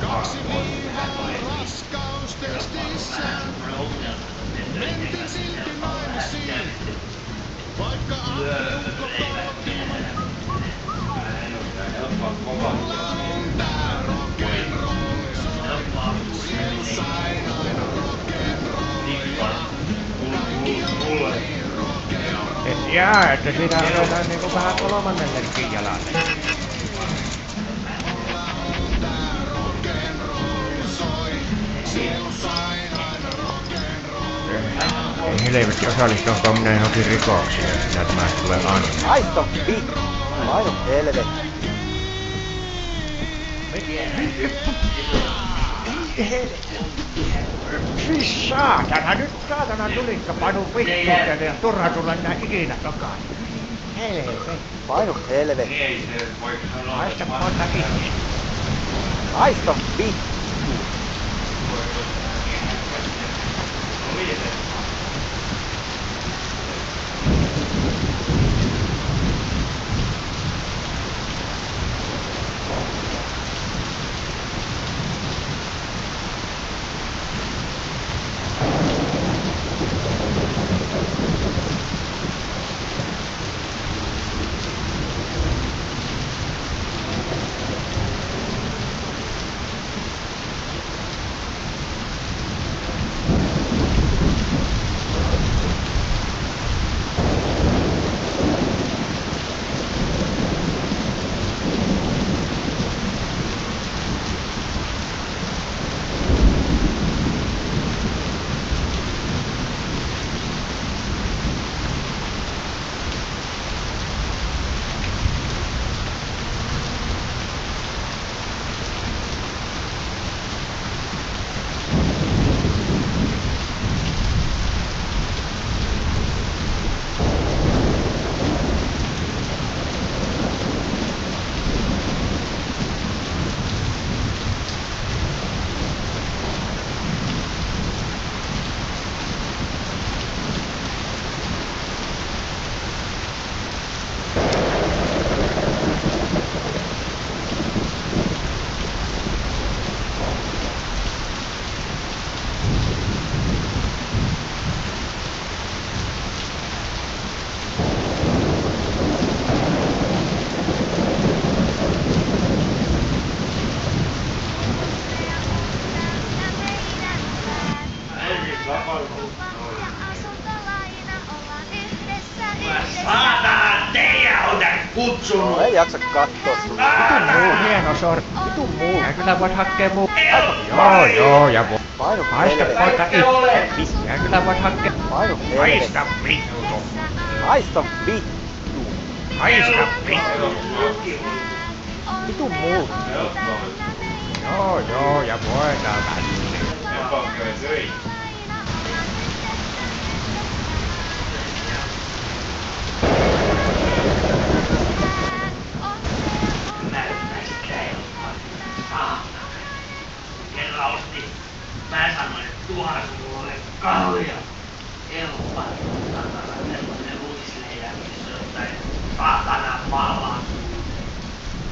Kaksi viivaa raskaustestissä. Mentiin silti naimisiin, vaikka appiukko kotiin. Mulla on tää rock'n'roll soi, siellä sain aina rock'n'roll. Kaikki on niin rock'n'roll. Jaa, että siitä on niinku vähän kolmannellekin jalalle. Mulla on tää rock'n'roll soi, siellä sain aina rock'n'roll. Ei helvetti osallistunko minä johonkin rikoksiin, minä tämä tulee anna. Haista vittu! Aino helvetti. Siis saatana, nyt saatana tulikka panu vittuuteen ja turha tulla enää ikinä takaisin. Helvetti. Painu helvetti. Haista monta itse. Haista vittu. Saatana, teijä on tän kutsunut! No, ei jaksa kattoo sun. Vitun muu, hieno sortti. Vitun muu. Ja kyllä voit hakkee muu. Joo, ja voi. Painu Haista poika helvetti. itse. Ja kyllä voit hakkee. Painu helvetti. Haista vittu. Haista vittu. Haista vittu. Vitun muu. Joo, ja voidaan välillä. Kerran osti, mä sanoin, että tuoda mulle kahvia. Elppa, satana, sellainen uutislehjä, missä on jotain satana malaa.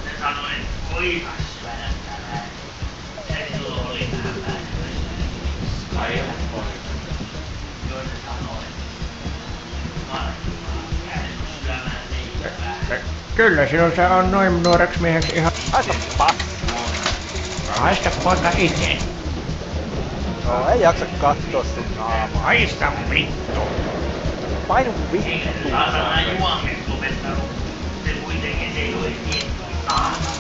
Ne sanoi, että voikas syödä tänään. Se silloin oli vähän päätössä. Aivan joo, se sanoi, että markkinoilla käynyt syömään leipää. Kyllä sinun se on noin nuoreksi mieheksi ihan. Haista passi. Haista poika itse. No, ei jaksa kattoo sun naamaa. Haista vittu. Painu vittu. Saatana juomet lopettanut. Se kuitenkin se joi niin taata.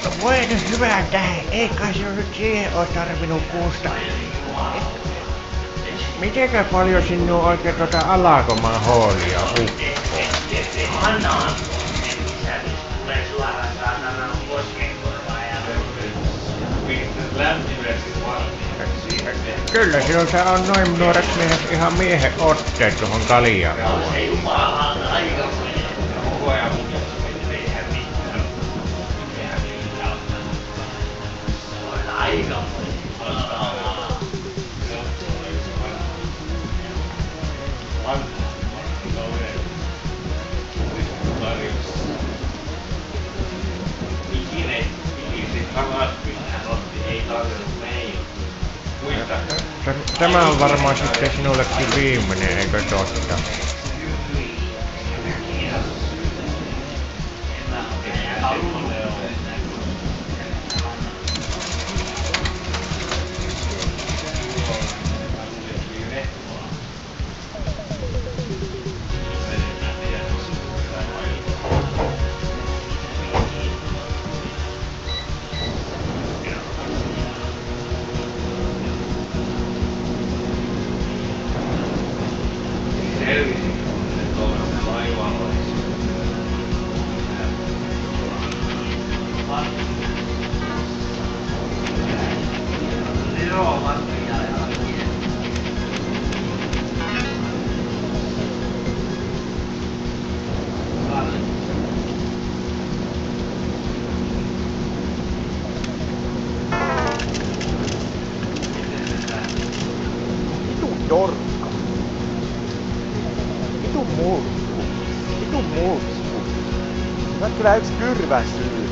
No voi nyt hyvän tähän. Ei kai se nyt siihen oo tarvinnut kuusta. Mitenkä paljon sinun oikein Alakomaan hoolia hukkuu? Anna tulee suoraan saatana koskenkorvaa ja Kyllä sinun se on noin nuoreksi mieheksi ihan miehen otteet tuohon kaljaan. se jumalauta aika aika Tämä on varmaan sitten sinullekin viimeinen, eikö totta? Vitu dorkka. Vitu mulkku. Vitu mulkku. Sä oot kyllä yks kyrvän syy.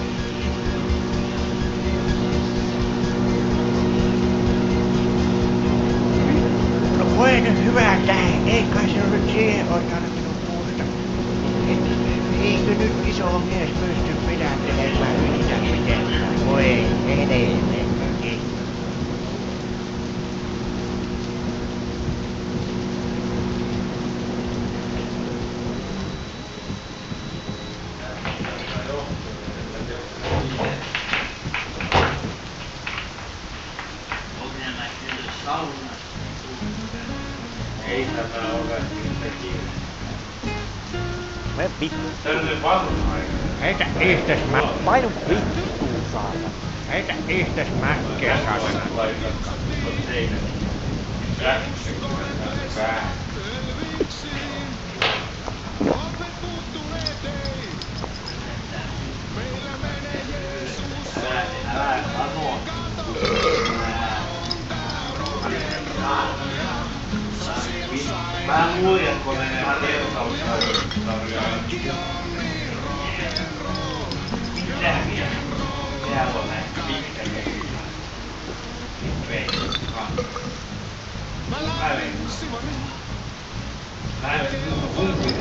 No voi nyt hyvää tähän, ei kai se nyt siihen ottanut minun puusta. Eikö nyt iso mies pysty pidättelemään yhtä pitempään? Voi helvetti. Ei tämä ole sekin. Mene vittu. Täytyy vanha-aika. Heitä ihtes mä... Painu vittuun saatana. Heitä ihtes mäkkeä saatana. Laitan seinät. Pää. Opet muuttuneet ei. Meillä menee Jeesus. Mä luulen, kun menee harjoitausta. Mitähän vielä? Täällä on näin pitkä kehitys. Vei. Mä lähden Simoni. Mä en kumpi